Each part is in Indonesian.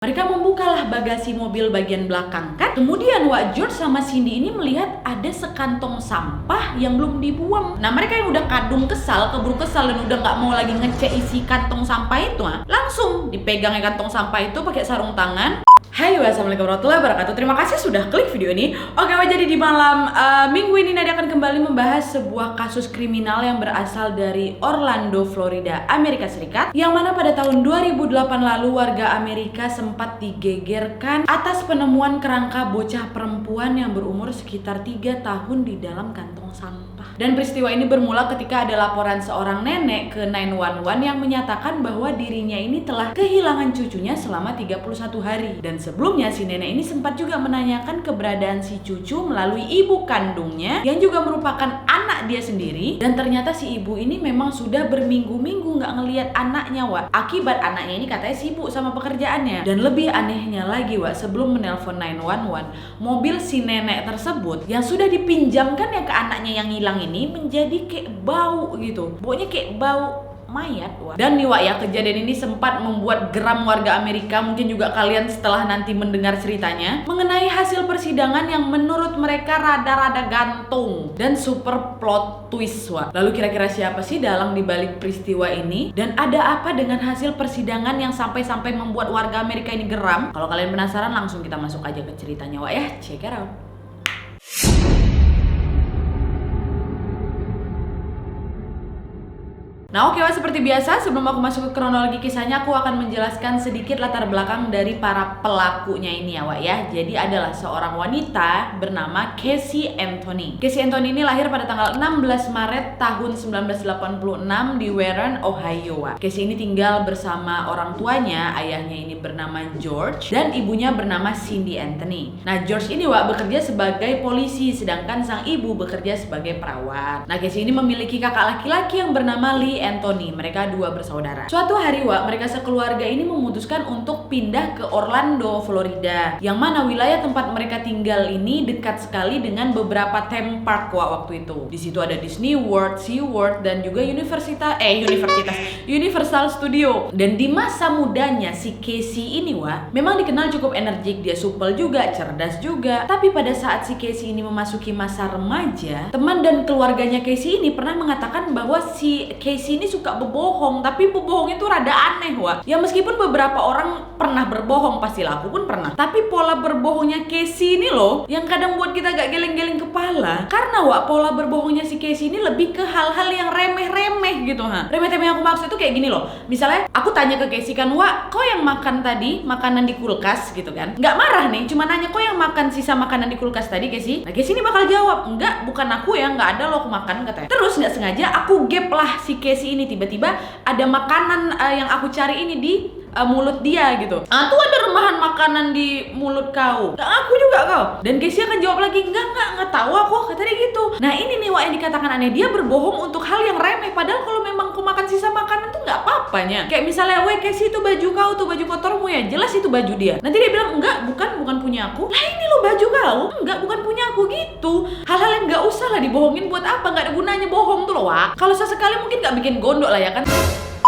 Mereka membukalah bagasi mobil bagian belakang kan. Kemudian Wak George sama Cindy ini melihat ada sekantong sampah yang belum dibuang. Nah mereka yang udah keburu kesal dan udah nggak mau lagi ngecek isi kantong sampah itu, langsung dipegang kantong sampah itu pakai sarung tangan. Hai, wassalamualaikum warahmatullahi wabarakatuh. Terima kasih sudah klik video ini. Oke, jadi di malam minggu ini Nadia akan kembali membahas sebuah kasus kriminal yang berasal dari Orlando, Florida, Amerika Serikat, yang mana pada tahun 2008 lalu warga Amerika sempat digegerkan atas penemuan kerangka bocah perempuan yang berumur sekitar 3 tahun di dalam kantong sampah. Dan peristiwa ini bermula ketika ada laporan seorang nenek ke 911 yang menyatakan bahwa dirinya ini telah kehilangan cucunya selama 31 hari. Dan sebelumnya si nenek ini sempat juga menanyakan keberadaan si cucu melalui ibu kandungnya yang juga merupakan anak dia sendiri. Dan ternyata si ibu ini memang sudah berminggu-minggu nggak ngelihat anaknya, Wak. Akibat anaknya ini katanya sibuk sama pekerjaannya. Dan lebih anehnya lagi, Wak, sebelum menelpon 911, mobil si nenek tersebut yang sudah dipinjamkan ya ke anaknya yang hilang ini menjadi kayak bau gitu. Baunya kayak bau mayat, Wak. Dan nih, Wak, ya, kejadian ini sempat membuat geram warga Amerika. Mungkin juga kalian setelah nanti mendengar ceritanya mengenai hasil persidangan yang menurut mereka rada-rada gantung dan super plot twist, Wak. Lalu kira-kira siapa sih dalang dibalik peristiwa ini? Dan ada apa dengan hasil persidangan yang sampai-sampai membuat warga Amerika ini geram? Kalau kalian penasaran, langsung kita masuk aja ke ceritanya, Wak, ya. Check it out. Nah oke, seperti biasa sebelum aku masuk ke kronologi kisahnya, aku akan menjelaskan sedikit latar belakang dari para pelakunya ini ya, Wak, ya. Jadi adalah seorang wanita bernama Casey Anthony. Casey Anthony ini lahir pada tanggal 16 Maret tahun 1986 di Warren, Ohio, Wak. Casey ini tinggal bersama orang tuanya, ayahnya ini bernama George dan ibunya bernama Cindy Anthony. Nah George ini, Wak, bekerja sebagai polisi sedangkan sang ibu bekerja sebagai perawat. Nah Casey ini memiliki kakak laki-laki yang bernama Lee Anthony. Mereka dua bersaudara. Suatu hari, Wak, mereka sekeluarga ini memutuskan untuk pindah ke Orlando, Florida, yang mana wilayah tempat mereka tinggal ini dekat sekali dengan beberapa theme park, Wak, waktu itu. Di situ ada Disney World, Sea World, dan juga Universal Studio. Dan di masa mudanya si Casey ini, Wak, memang dikenal cukup energik, dia supel juga, cerdas juga. Tapi pada saat si Casey ini memasuki masa remaja, teman dan keluarganya Casey ini pernah mengatakan bahwa si Casey ini suka berbohong, tapi berbohong itu rada aneh, Wak. Ya meskipun beberapa orang pernah berbohong, pastilah aku pun pernah. Tapi pola berbohongnya Casey ini loh yang kadang buat kita gak geleng-geleng kepala. Karena, Wak, pola berbohongnya si Casey ini lebih ke hal-hal yang remeh-remeh gitu, Remeh-remeh yang aku maksud itu kayak gini loh. Misalnya aku tanya ke Casey kan, Wak, kau yang makan tadi makanan di kulkas gitu kan. Gak marah nih, cuma nanya kau yang makan sisa makanan di kulkas tadi, Casey. Nah Casey ini bakal jawab, enggak, bukan aku ya, nggak ada loh aku makan, katanya. Terus nggak sengaja aku gap lah si Casey ini, tiba-tiba ada makanan yang aku cari ini di mulut dia gitu. Tuh ada remahan makanan di mulut kau. Nggak aku juga kau. Dan Casey akan jawab lagi, enggak tahu aku, kata dia gitu. Nah ini nih, Wak, yang dikatakan aneh, dia berbohong untuk hal yang remeh, padahal kalau memang kau makan sisa makanan tuh nggak apa-apanya. Kayak misalnya, weh Casey, itu baju kau, tuh baju kotormu ya, jelas itu baju dia. Nanti dia bilang, enggak, bukan punya aku. Nah ini lo baju kau, enggak, bukan punya aku, gitu. Hal-hal yang nggak usah lah dibohongin, buat apa, nggak ada gunanya bohong tuh loh, Wak. Kalau sesekali mungkin nggak bikin gondok lah ya kan.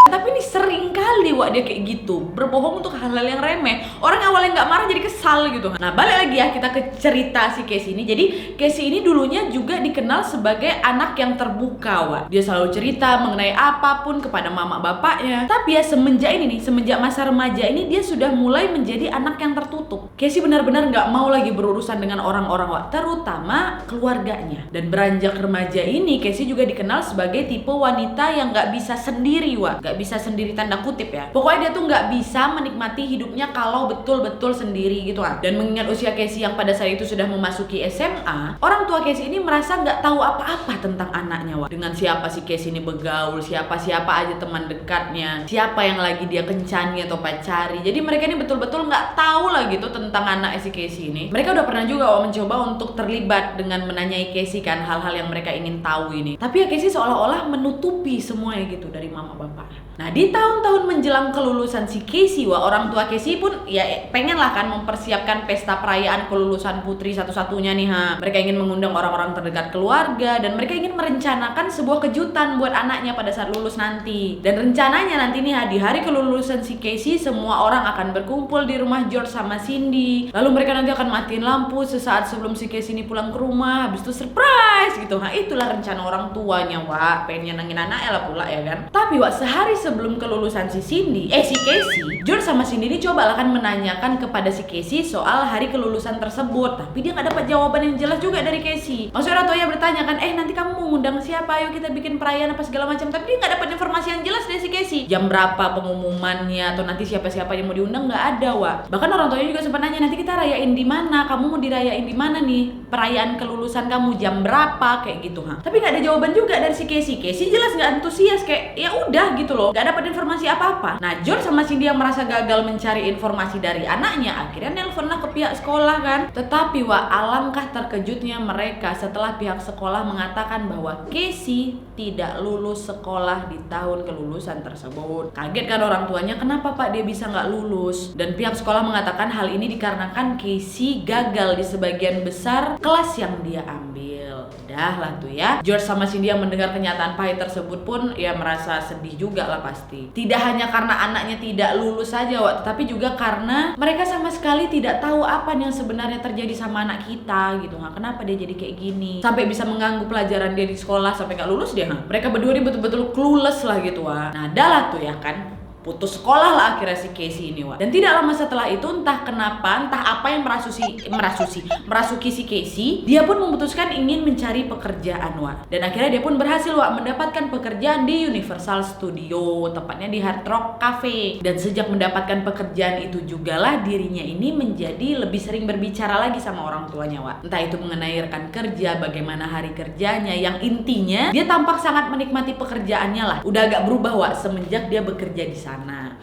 Tapi ini sering kali, Wak, dia kayak gitu, berbohong untuk hal-hal yang remeh. Orang awalnya nggak marah jadi kesal gitu. Nah balik lagi ya kita ke cerita si Casey ini. Jadi Casey ini dulunya juga dikenal sebagai anak yang terbuka, Wak. Dia selalu cerita mengenai apapun kepada mama bapaknya. Tapi ya semenjak masa remaja ini dia sudah mulai menjadi anak yang tertutup. Casey benar-benar nggak mau lagi berurusan dengan orang-orang, Wak, terutama keluarganya. Dan beranjak remaja ini Casey juga dikenal sebagai tipe wanita yang nggak bisa sendiri, Wak. Nggak bisa sendiri tanda kutip ya. Pokoknya dia tuh nggak bisa menikmati hidupnya kalau betul-betul sendiri gitu kan. Dan mengingat usia Casey yang pada saat itu sudah memasuki SMA, orang tua Casey ini merasa nggak tahu apa-apa tentang anaknya, Wak. Dengan siapa si Casey ini bergaul, siapa aja teman dekatnya, siapa yang lagi dia kencani atau pacari. Jadi mereka ini betul-betul nggak tahu lah gitu tentang anak si Casey ini. Mereka udah pernah juga, Wak, mencoba untuk terlibat dengan menanyai Casey kan hal-hal yang mereka ingin tahu ini. Tapi ya Casey seolah-olah menutupi semuanya gitu dari mama bapaknya. Nah, di tahun-tahun menjelang kelulusan si Casey, orang tua Casey pun ya pengen lah kan mempersiapkan pesta perayaan kelulusan putri satu-satunya nih Mereka ingin mengundang orang-orang terdekat keluarga dan mereka ingin merencanakan sebuah kejutan buat anaknya pada saat lulus nanti. Dan rencananya nanti nih di hari kelulusan si Casey, semua orang akan berkumpul di rumah George sama Cindy. Lalu mereka nanti akan matiin lampu sesaat sebelum si Casey ini pulang ke rumah. Habis itu surprise gitu. Itulah rencana orang tuanya, pengen nyenengin anaknya lah pula ya kan. Tapi sehari sebelum kelulusan si Casey, George sama Cindy ini coba lah kan menanyakan kepada si Casey soal hari kelulusan tersebut. Tapi dia nggak dapat jawaban yang jelas juga dari Casey. Maksudnya orang tuanya bertanya kan, nanti kamu mau ngundang siapa? Ayo kita bikin perayaan apa segala macam. Tapi dia nggak dapat informasi yang jelas dari si Casey. Jam berapa pengumumannya atau nanti siapa-siapa yang mau diundang nggak ada, Bahkan orang tuanya juga sempat nanya, nanti kita rayain di mana? Kamu mau dirayain di mana nih? Perayaan kelulusan kamu jam berapa? Kayak gitu, Tapi nggak ada jawaban juga dari si Casey. Casey jelas nggak antusias, kayak ya udah gitu loh, nggak dapat informasi apa-apa. Nah, George sama Cindy yang merasa gagal mencari informasi dari anaknya, akhirnya nelpon lah ke pihak sekolah kan. Tetapi alangkah terkejutnya mereka setelah pihak sekolah mengatakan bahwa Casey tidak lulus sekolah di tahun kelulusan tersebut. Kaget kan orang tuanya, kenapa Pak dia bisa nggak lulus? Dan pihak sekolah mengatakan hal ini dikarenakan Casey gagal di sebagian besar kelas yang dia ambil. Dah lah tuh ya. George sama Cindy yang mendengar kenyataan pahit tersebut pun ya merasa sedih juga lah pasti. Tidak hanya karena anaknya tidak lulus saja, tetapi juga karena mereka sama sekali tidak tahu apa yang sebenarnya terjadi sama anak kita gitu. Kenapa dia jadi kayak gini? Sampai bisa mengganggu pelajaran dia di sekolah sampai nggak lulus dia. Mereka berdua ini betul-betul clueless lah gitu. Nah, dah lah tuh ya kan. Putus sekolah lah akhirnya si Casey ini, Dan tidak lama setelah itu entah apa yang merasuki si Casey, dia pun memutuskan ingin mencari pekerjaan, Dan akhirnya dia pun berhasil, mendapatkan pekerjaan di Universal Studio, tepatnya di Hard Rock Cafe. Dan sejak mendapatkan pekerjaan itu jugalah dirinya ini menjadi lebih sering berbicara lagi sama orang tuanya, Entah itu mengenai rekan kerja, bagaimana hari kerjanya, yang intinya dia tampak sangat menikmati pekerjaannya lah. Udah agak berubah, semenjak dia bekerja di sana.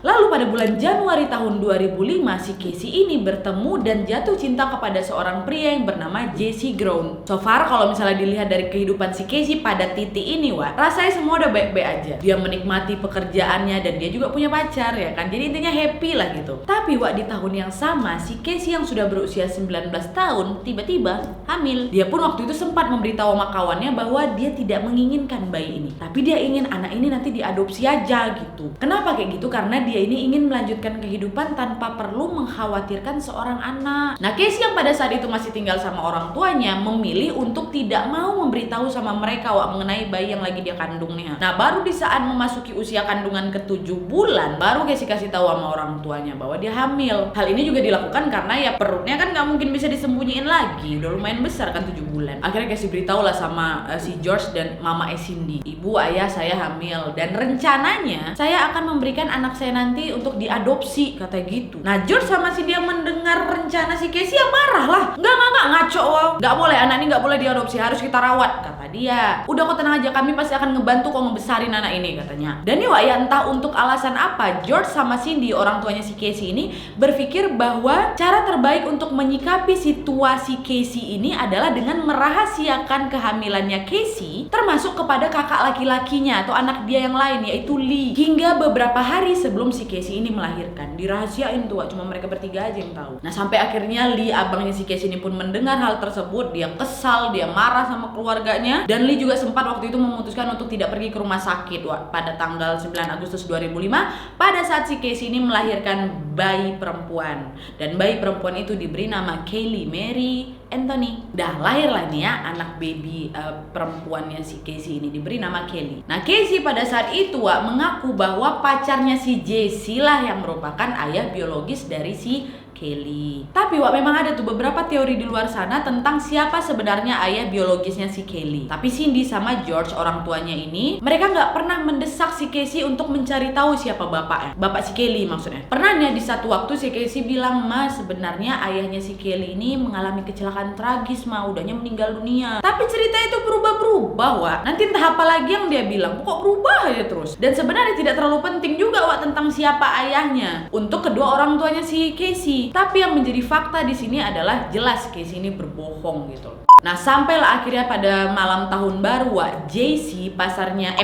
Lalu pada bulan Januari tahun 2005 si Casey ini bertemu dan jatuh cinta kepada seorang pria yang bernama Jesse Grown. So far kalau misalnya dilihat dari kehidupan si Casey pada titik ini, rasanya semua udah baik-baik aja. Dia menikmati pekerjaannya dan dia juga punya pacar ya kan. Jadi intinya happy lah gitu. Tapi di tahun yang sama si Casey yang sudah berusia 19 tahun tiba-tiba hamil. Dia pun waktu itu sempat memberitahu sama kawannya bahwa dia tidak menginginkan bayi ini. Tapi dia ingin anak ini nanti diadopsi aja gitu. Kenapa kayak gitu? Karena dia ini ingin melanjutkan kehidupan tanpa perlu mengkhawatirkan seorang anak. Nah, Casey yang pada saat itu masih tinggal sama orang tuanya memilih untuk tidak mau memberitahu sama mereka mengenai bayi yang lagi dia kandung nih. Nah, baru di saat memasuki usia kandungan ke-7 bulan, baru Casey kasih tahu sama orang tuanya bahwa dia hamil. Hal ini juga dilakukan karena ya perutnya kan nggak mungkin bisa disembunyiin lagi, udah lumayan besar kan 7 bulan. Akhirnya Casey beritahu lah sama si George dan mama Cindy, ibu ayah saya hamil dan rencananya saya akan memberikan anak saya nanti untuk diadopsi, kata gitu. Nah, George sama Cindy yang mendengar rencana si Casey yang marah lah. Enggak ngaco, nggak boleh, anak ini nggak boleh diadopsi, harus kita rawat, kata dia. Udah kok tenang aja, kami pasti akan ngebantu kok ngebesarin anak ini, katanya. Dan ya entah untuk alasan apa George sama Cindy, orang tuanya si Casey ini, berpikir bahwa cara terbaik untuk menyikapi situasi Casey ini adalah dengan merahasiakan kehamilannya Casey, termasuk kepada kakak laki-lakinya atau anak dia yang lain, yaitu Lee. Hingga beberapa hari sebelum si Casey ini melahirkan, dirahasiain tuh, cuma mereka bertiga aja yang tahu. Nah, sampai akhirnya Lee, abangnya si Casey ini pun mendengar hal tersebut. Dia kesal, dia marah sama keluarganya, dan Lee juga sempat waktu itu memutuskan untuk tidak pergi ke rumah sakit pada tanggal 9 Agustus 2005 pada saat si Casey ini melahirkan bayi perempuan. Dan bayi perempuan itu diberi nama Kaylee Mary Anthony. Dah lahirlah nih ya anak baby perempuannya si Casey ini, diberi nama Kelly. Nah, Casey pada saat itu mengaku bahwa pacarnya si Jesse lah yang merupakan ayah biologis dari si Kelly. Tapi memang ada tuh beberapa teori di luar sana tentang siapa sebenarnya ayah biologisnya si Kelly. Tapi Cindy sama George, orang tuanya ini, mereka nggak pernah mendesak si Casey untuk mencari tahu siapa bapaknya. Bapak si Kelly maksudnya. Pernah nih di satu waktu si Casey bilang, "Mas, sebenarnya ayahnya si Kelly ini mengalami kecelakaan tragis, udahnya meninggal dunia." Tapi cerita itu berubah-berubah, Nanti entah apa lagi yang dia bilang, kok berubah aja terus. Dan sebenarnya tidak terlalu penting juga tentang siapa ayahnya untuk kedua orang tuanya si Casey. Casey. Tapi yang menjadi fakta di sini adalah jelas Casey ini berbohong gitu loh. Nah, sampailah akhirnya pada malam tahun baru, JC pacarnya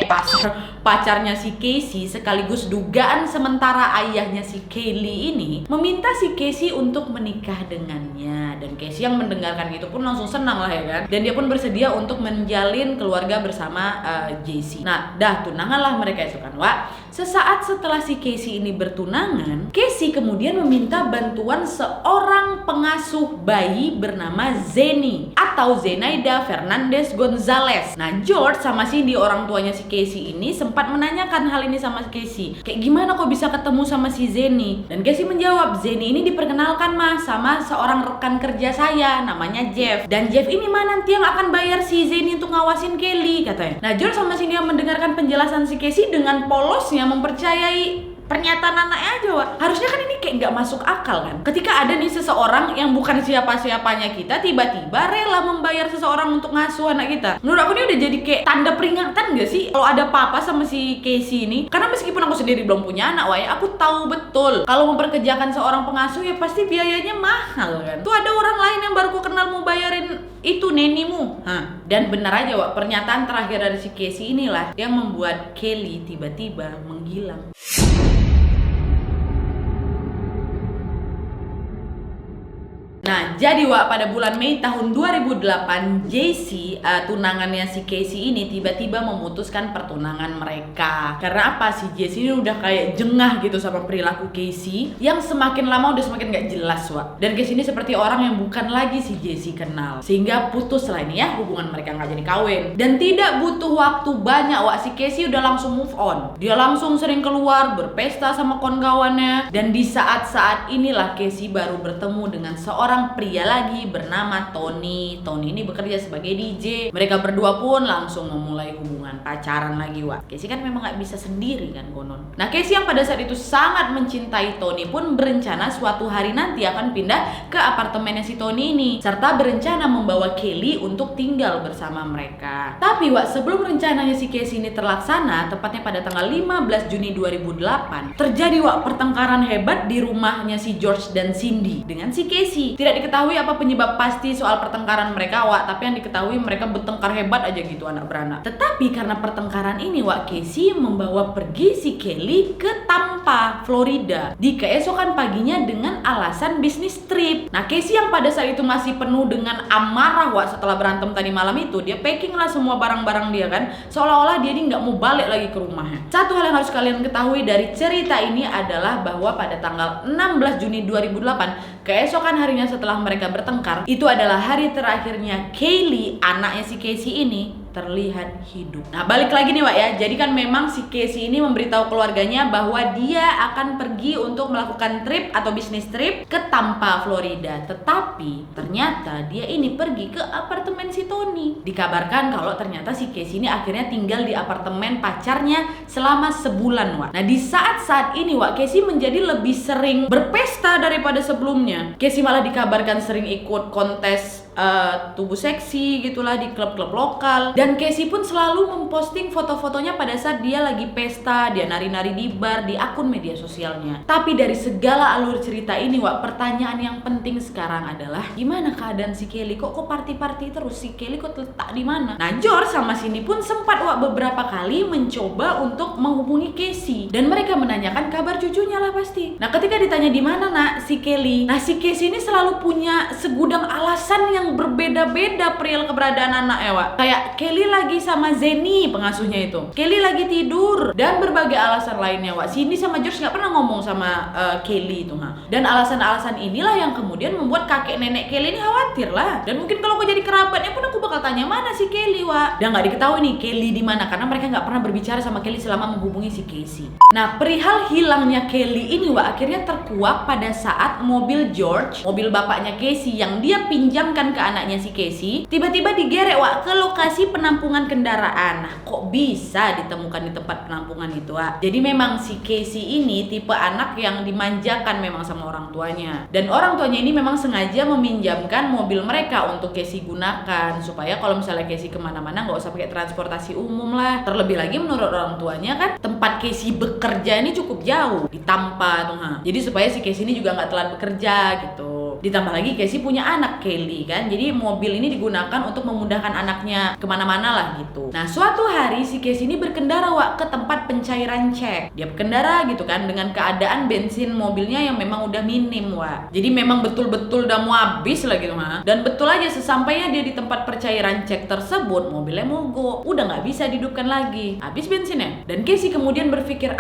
si Casey sekaligus dugaan sementara ayahnya si Kaylee ini meminta si Casey untuk menikah dengannya. Dan Casey yang mendengarkan itu pun langsung senang lah ya kan. Dan dia pun bersedia untuk menjalin keluarga bersama JC. Nah, dah tunanganlah mereka itu kan, Sesaat setelah si Casey ini bertunangan, Casey kemudian meminta bantuan seorang pengasuh bayi bernama Zenny atau Zenaida Fernandez Gonzalez. Nah, George sama Cindy, orang tuanya si Casey ini, sempat menanyakan hal ini sama Casey. Kayak gimana kok bisa ketemu sama si Zenny? Dan Casey menjawab, Zenny ini diperkenalkan sama seorang rekan kerja saya, namanya Jeff. Dan Jeff ini nanti yang akan bayar si Zenny untuk ngawasin Kelly, katanya. Nah, George sama Cindy yang mendengarkan penjelasan si Casey dengan polosnya mempercayai pernyataan anaknya aja, Harusnya kan ini kayak nggak masuk akal kan. Ketika ada nih seseorang yang bukan siapa-siapanya kita tiba-tiba rela membayar seseorang untuk ngasuh anak kita. Menurut aku ini udah jadi kayak tanda peringatan gak sih kalau ada apa-apa sama si Casey ini? Karena meskipun aku sendiri belum punya anak, aku tahu betul kalau memperkerjakan seorang pengasuh ya pasti biayanya mahal kan. Tuh ada orang lain yang baru ku kenal mau bayarin itu nenimu. Dan benar aja, pernyataan terakhir dari si Casey inilah yang membuat Kelly tiba-tiba menghilang. Nah, jadi pada bulan Mei tahun 2008, JC, tunangannya si Casey ini tiba-tiba memutuskan pertunangan mereka. Karena apa? Si JC ini udah kayak jengah gitu sama perilaku Casey yang semakin lama udah semakin gak jelas, Dan Casey ini seperti orang yang bukan lagi si JC kenal. Sehingga putus lah ini ya, hubungan mereka gak jadi kawin. Dan tidak butuh waktu banyak, si Casey udah langsung move on. Dia langsung sering keluar, berpesta sama kawan-kawannya. Dan di saat-saat inilah Casey baru bertemu dengan seorang pria lagi bernama Tony. Tony ini bekerja sebagai DJ. Mereka berdua pun langsung memulai hubungan pacaran lagi, Casey kan memang gak bisa sendiri kan konon. Nah, Casey yang pada saat itu sangat mencintai Tony pun berencana suatu hari nanti akan pindah ke apartemennya si Tony ini, serta berencana membawa Kelly untuk tinggal bersama mereka. Tapi sebelum rencananya si Casey ini terlaksana, tepatnya pada tanggal 15 Juni 2008, terjadi pertengkaran hebat di rumahnya si George dan Cindy dengan si Casey. Tidak diketahui apa penyebab pasti soal pertengkaran mereka, tapi yang diketahui mereka bertengkar hebat aja gitu, anak beranak. Tetapi karena pertengkaran ini, Casey membawa pergi si Kelly ke Tampa, Florida di keesokan paginya dengan alasan bisnis trip. Nah, Casey yang pada saat itu masih penuh dengan amarah, setelah berantem tadi malam itu, dia packing lah semua barang-barang dia kan, seolah-olah dia ini nggak mau balik lagi ke rumahnya. Satu hal yang harus kalian ketahui dari cerita ini adalah bahwa pada tanggal 16 Juni 2008, keesokan harinya setelah mereka bertengkar, itu adalah hari terakhirnya Kaylee, anaknya si Casey ini, terlihat hidup. Nah, balik lagi nih, ya. Jadi kan memang si Casey ini memberitahu keluarganya bahwa dia akan pergi untuk melakukan trip atau bisnis trip ke Tampa, Florida. Tetapi ternyata dia ini pergi ke apartemen si Tony. Dikabarkan kalau ternyata si Casey ini akhirnya tinggal di apartemen pacarnya selama sebulan, Nah, di saat-saat ini, Casey menjadi lebih sering berpesta daripada sebelumnya. Casey malah dikabarkan sering ikut kontes tubuh seksi gitulah di klub-klub lokal. Dan Casey pun selalu memposting foto-fotonya pada saat dia lagi pesta, dia nari-nari di bar di akun media sosialnya. Tapi dari segala alur cerita ini, pertanyaan yang penting sekarang adalah gimana keadaan si Kelly? Kok party-party terus? Si Kelly kok letak di mana? Nah, George sama Cindy pun sempat beberapa kali mencoba untuk menghubungi Casey dan mereka menanyakan kabar cucunya lah pasti. Nah, ketika ditanya di mana si Kelly, si Casey ini selalu punya segudang alasan yang berbeda-beda perihal keberadaan anaknya, Kayak Kelly lagi sama Zenny, pengasuhnya itu. Kelly lagi tidur dan berbagai alasan lainnya, Cindy sama George nggak pernah ngomong sama Kelly itu, Dan alasan-alasan inilah yang kemudian membuat kakek nenek Kelly ini khawatir lah. Dan mungkin kalau aku jadi kerabatnya pun aku bakal tanya mana si Kelly, Dan nggak diketahui nih Kelly di mana karena mereka nggak pernah berbicara sama Kelly selama menghubungi si Casey. Nah, perihal hilangnya Kelly ini, akhirnya terkuak pada saat mobil George, mobil bapaknya Casey yang dia pinjamkan ke anaknya si Casey, tiba-tiba digerek Wak ke lokasi penampungan kendaraan. Nah, kok bisa ditemukan di tempat penampungan itu, Wak? Jadi memang si Casey ini tipe anak yang dimanjakan memang sama orang tuanya. Dan orang tuanya ini memang sengaja meminjamkan mobil mereka untuk Casey gunakan, supaya kalau misalnya Casey kemana-mana nggak usah pakai transportasi umum lah. Terlebih lagi menurut orang tuanya kan tempat Casey bekerja ini cukup jauh di Tampa tuh, jadi supaya si Casey ini juga nggak telat bekerja gitu. Ditambah lagi Casey punya anak Kelly kan, jadi mobil ini digunakan untuk memudahkan anaknya kemana-mana lah gitu. Nah, suatu hari si Casey ini berkendara Wak ke tempat pencairan cek. Dia berkendara gitu kan dengan keadaan bensin mobilnya yang memang udah minim Wak. Jadi memang betul-betul udah mau habis lah gitu mah. Dan betul aja sesampainya dia di tempat pencairan cek tersebut, mobilnya mogok, udah nggak bisa dihidupkan lagi, habis bensinnya. Dan Casey kemudian berpikir,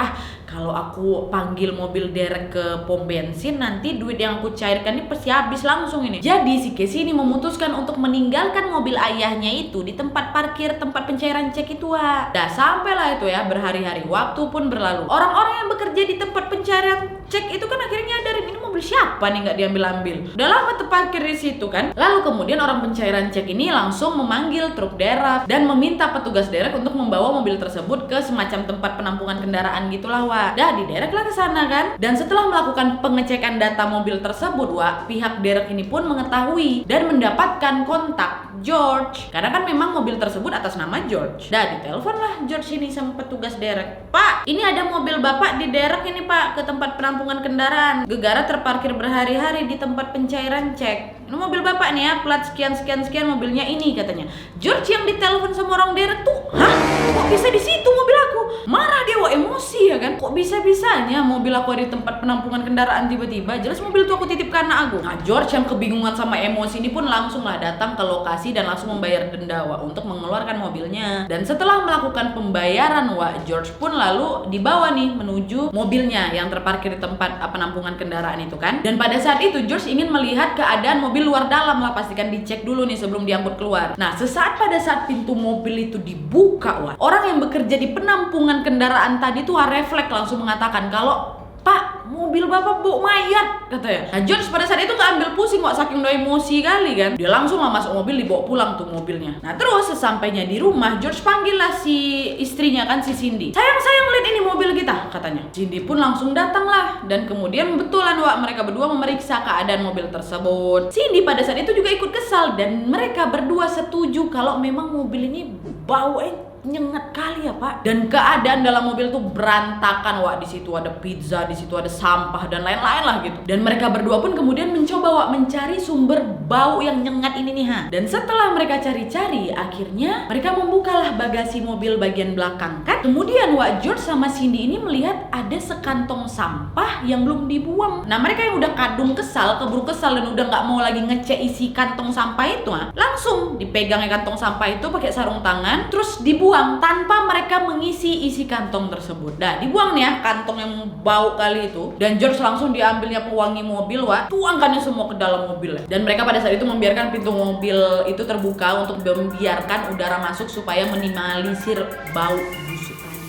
kalau aku panggil mobil derek ke pom bensin, nanti duit yang aku cairkan ini pasti habis langsung ini. Jadi si Casey ini memutuskan untuk meninggalkan mobil ayahnya itu di tempat parkir tempat pencairan cek itu, Wak. Dah sampailah itu ya, berhari-hari, waktu pun berlalu. Orang-orang yang bekerja di tempat pencairan cek itu kan akhirnya nyadarin ini mobil siapa nih nggak diambil-ambil. Udah lama terparkir di situ kan. Lalu kemudian orang pencairan cek ini langsung memanggil truk derek dan meminta petugas derek untuk membawa mobil tersebut ke semacam tempat penampungan kendaraan gitulah, Wak. Dah didereklah ke sana kan. Dan setelah melakukan pengecekan data mobil tersebut, Wak, pihak derek ini pun mengetahui dan mendapatkan kontak George. Karena kan memang mobil tersebut atas nama George. Dah diteleponlah George ini sama petugas derek. Pak, ini ada mobil bapak di derek ini Pak, ke tempat penampungan kendaraan. Gegara terparkir berhari-hari di tempat pencairan cek. Ini mobil bapak nih ya, plat sekian mobilnya ini katanya. George yang ditelepon sama orang derek tuh, kok bisa di situ mobil aku? Marah dia, Wak, emosi ya kan? Kok bisa-bisanya mobil aku ada di tempat penampungan kendaraan tiba-tiba? Jelas mobil tuh aku titip ke anak aku. Nah, George yang kebingungan sama emosi ini pun langsung lah datang ke lokasi dan langsung membayar denda, Wak, untuk mengeluarkan mobilnya. Dan setelah melakukan pembayaran, Wak, George pun lalu dibawa nih menuju mobilnya yang terparkir di tempat penampungan kendaraan itu kan. Dan pada saat itu George ingin melihat keadaan mobil luar dalam lah, pastikan dicek dulu nih sebelum diangkut keluar. Nah, pada saat pintu mobil itu dibuka, Wak, orang yang bekerja di penampungan kendaraan tadi tuh refleks langsung mengatakan kalau, Pak, mobil bapak bau mayat katanya. Nah, George pada saat itu gak ambil pusing Wak, saking udah emosi kali kan. Dia langsung lah masuk mobil, dibawa pulang tuh mobilnya. Nah, terus sesampainya di rumah, George panggil lah si istrinya kan, si Cindy. Sayang lihat ini mobil kita katanya. Cindy pun langsung datang lah. Dan kemudian betulan Wak, mereka berdua memeriksa keadaan mobil tersebut. Cindy pada saat itu juga ikut kesal dan mereka berdua setuju kalau memang mobil ini bau nyengat kali ya Pak. Dan keadaan dalam mobil tuh berantakan Wak. Di situ ada pizza, di situ ada sampah dan lain-lain lah gitu. Dan mereka berdua pun kemudian mencoba Wak mencari sumber bau yang nyengat ini nih Dan setelah mereka cari-cari, akhirnya mereka membukalah bagasi mobil bagian belakang kan. Kemudian Wak, George sama Cindy ini melihat ada sekantong sampah yang belum dibuang. Nah, mereka yang udah keburu kesal dan udah nggak mau lagi ngecek isi kantong sampah itu, langsung dipegangnya kantong sampah itu pakai sarung tangan, terus dibuang tanpa mereka mengisi isi kantong tersebut. Nah, dibuang nih ya kantong yang bau kali itu. Dan George langsung diambilnya pewangi mobil, Wak, tuangkannya semua ke dalam mobil. Dan mereka pada saat itu membiarkan pintu mobil itu terbuka untuk membiarkan udara masuk supaya minimalisir bau busuk tadi.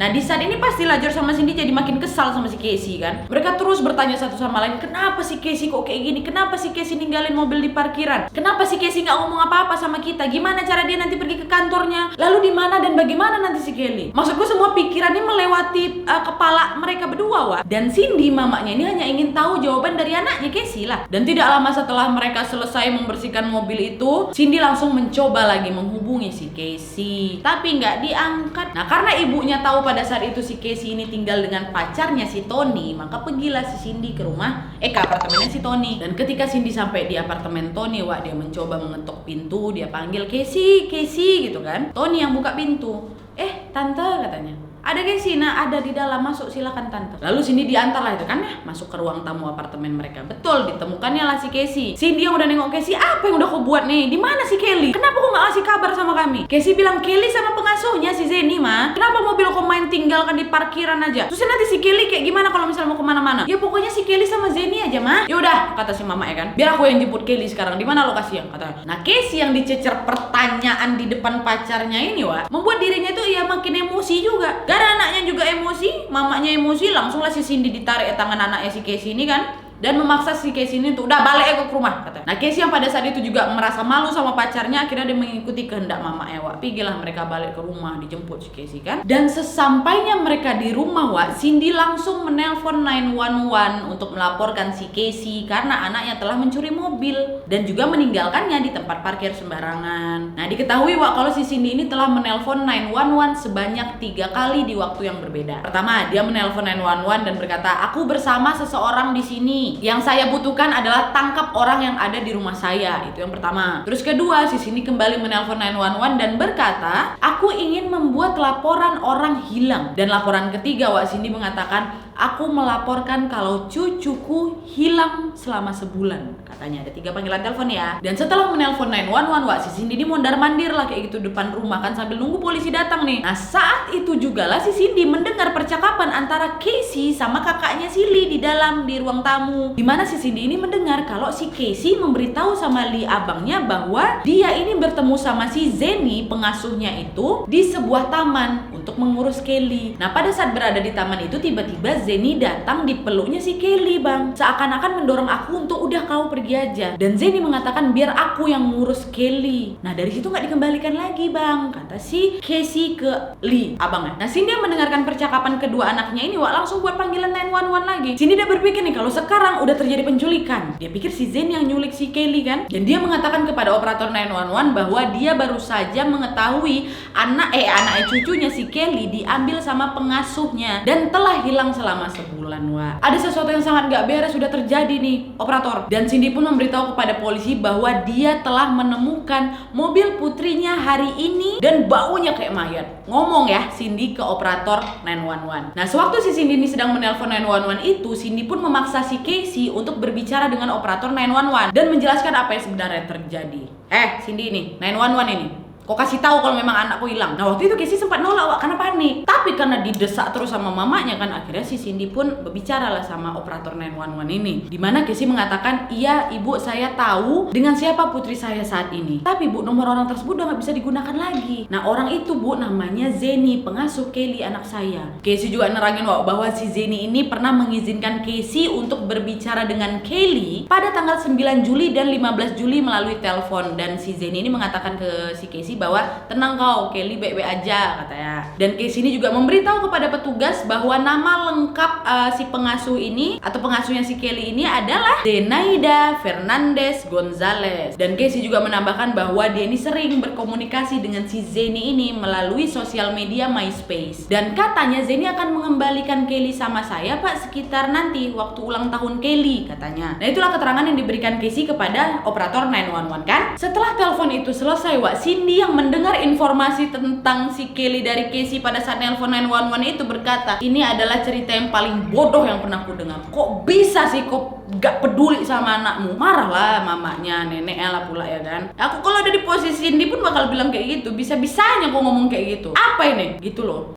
Nah, di saat ini pastilah George sama Cindy jadi makin kesal sama si Casey kan. Mereka terus bertanya satu sama lain, kenapa si Casey kok kayak gini? Kenapa si Casey ninggalin mobil di parkiran? Kenapa si Casey nggak ngomong apa-apa sama kita? Gimana cara dia nanti pergi ke kantornya? Lalu di mana dan bagaimana nanti si Kelly? Maksudku semua pikiran ini melewati kepala mereka berdua, Wak. Dan Cindy, mamanya ini hanya ingin tahu jawaban dari anaknya Casey lah. Dan tidak lama setelah mereka selesai membersihkan mobil itu, Cindy langsung mencoba lagi menghubungi si Casey, tapi nggak diangkat. Nah, karena ibunya tahu pada saat itu si Casey ini tinggal dengan pacarnya si Tony, maka pergilah si Cindy ke apartemennya si Tony. Dan ketika Cindy sampai di apartemen Tony, Wak, dia mencoba mengetuk pintu, dia panggil Casey gitu kan. Tony yang buka pintu. Tante katanya. Ada Casey, ada di dalam, masuk silakan tante. Lalu Cindy diantar lah itu kan ya, masuk ke ruang tamu apartemen mereka. Betul, ditemukannya lah si Casey. Cindy yang udah nengok Casey, apa yang udah kau buat nih? Di mana si Kelly? Kenapa kau nggak ngasih kabar sama kami? Casey bilang Kelly sama pengasuhnya si Zeni mah. Kenapa mobil kau main tinggalkan di parkiran aja? Terus nanti si Kelly kayak gimana kalau misalnya mau kemana-mana? Ya pokoknya si Kelly sama Zeni aja mah. Yaudah, kata si mama ya kan. Biar aku yang jemput Kelly sekarang. Di mana lokasinya? Katanya. Nah, Casey yang dicecer pertanyaan di depan pacarnya ini, Wak, membuat dirinya itu ya makin emosi juga. Gara-gara anaknya juga emosi, mamanya emosi, langsunglah si Cindy ditarik tangan anaknya si Casey ini kan, dan memaksa si Casey ini untuk udah balik ke rumah katanya. Nah Casey yang pada saat itu juga merasa malu sama pacarnya, akhirnya dia mengikuti kehendak mama Wak. Pergilah mereka balik ke rumah, dijemput si Casey kan. Dan sesampainya mereka di rumah Wak, Cindy langsung menelpon 911 untuk melaporkan si Casey karena anaknya telah mencuri mobil dan juga meninggalkannya di tempat parkir sembarangan. Nah diketahui Wak kalau si Cindy ini telah menelpon 911 sebanyak 3 kali di waktu yang berbeda. Pertama, dia menelpon 911 dan berkata, "Aku bersama seseorang di sini. Yang saya butuhkan adalah tangkap orang yang ada di rumah saya." Itu yang pertama. Terus kedua, si Cindy kembali menelpon 911 dan berkata, "Aku ingin membuat laporan orang hilang." Dan laporan ketiga, Wak, Cindy mengatakan, "Aku melaporkan kalau cucuku hilang selama sebulan." Katanya ada 3 panggilan telepon ya. Dan setelah menelpon 911, Wak, si Cindy ini mondar-mandir lah kayak gitu depan rumah kan sambil nunggu polisi datang nih. Nah saat itu juga lah si Cindy mendengar percakapan antara Casey sama kakaknya Silly di ruang tamu. Dimana si Cindy ini mendengar kalau si Casey memberitahu sama Lee abangnya bahwa dia ini bertemu sama si Zenny pengasuhnya itu di sebuah taman untuk mengurus Kelly. Nah pada saat berada di taman itu tiba-tiba Zenny datang di peluknya si Kelly bang, seakan-akan mendorong aku untuk udah kau pergi aja. Dan Zenny mengatakan biar aku yang ngurus Kelly. Nah dari situ nggak dikembalikan lagi bang, kata si Casey ke Lee abangnya. Nah Cindy mendengarkan percakapan kedua anaknya ini Wak, langsung buat panggilan 911 lagi. Cindy udah berpikir nih kalau sekarang udah terjadi penculikan. Dia pikir si Zen yang nyulik si Kelly kan. Dan dia mengatakan kepada operator 911 bahwa dia baru saja mengetahui anaknya cucunya si Kelly diambil sama pengasuhnya dan telah hilang selama sebulan. Wah, ada sesuatu yang sangat gak beres sudah terjadi nih operator. Dan Cindy pun memberitahu kepada polisi bahwa dia telah menemukan mobil putrinya hari ini dan baunya kayak mayat. Ngomong ya Cindy ke operator 911. Nah sewaktu si Cindy ini sedang menelpon 911 itu, Cindy pun memaksa si Casey untuk berbicara dengan operator 911 dan menjelaskan apa yang sebenarnya terjadi. Cindy ini 911 ini, kok kasih tahu kalau memang anakku hilang. Nah waktu itu Casey sempat nolak Wak karena panik. Tapi karena didesak terus sama mamanya kan, akhirnya si Cindy pun berbicara lah sama operator 911 ini. Dimana Casey mengatakan, "Iya ibu, saya tahu dengan siapa putri saya saat ini. Tapi bu, nomor orang tersebut udah gak bisa digunakan lagi. Nah orang itu bu namanya Zenny, pengasuh Kelly anak saya." Casey juga nerangin Wak bahwa si Zenny ini pernah mengizinkan Casey untuk berbicara dengan Kelly pada tanggal 9 Juli dan 15 Juli melalui telepon. Dan si Zenny ini mengatakan ke si Casey bahwa tenang kau, Kelly baik-baik aja katanya. Dan Casey ini juga memberitahu kepada petugas bahwa nama lengkap si pengasuh ini atau pengasuhnya si Kelly ini adalah Zenaida Fernandez Gonzalez. Dan Casey juga menambahkan bahwa dia ini sering berkomunikasi dengan si Zenny ini melalui sosial media MySpace. Dan katanya Zenny akan mengembalikan Kelly sama saya Pak sekitar nanti waktu ulang tahun Kelly katanya. Nah itulah keterangan yang diberikan Casey kepada operator 911 kan. Setelah telepon itu selesai Wak, Cindy yang mendengar informasi tentang si Kelly dari Casey pada saat nelpon 911 itu berkata, "Ini adalah cerita yang paling bodoh yang pernah aku dengar. Kok bisa sih kok gak peduli sama anakmu?" Marah lah mamanya, neneknya lah pula ya kan. Aku kalau ada di posisi Cindy pun bakal bilang kayak gitu. Bisa-bisanya kok ngomong kayak gitu. Apa ini? Gitu loh.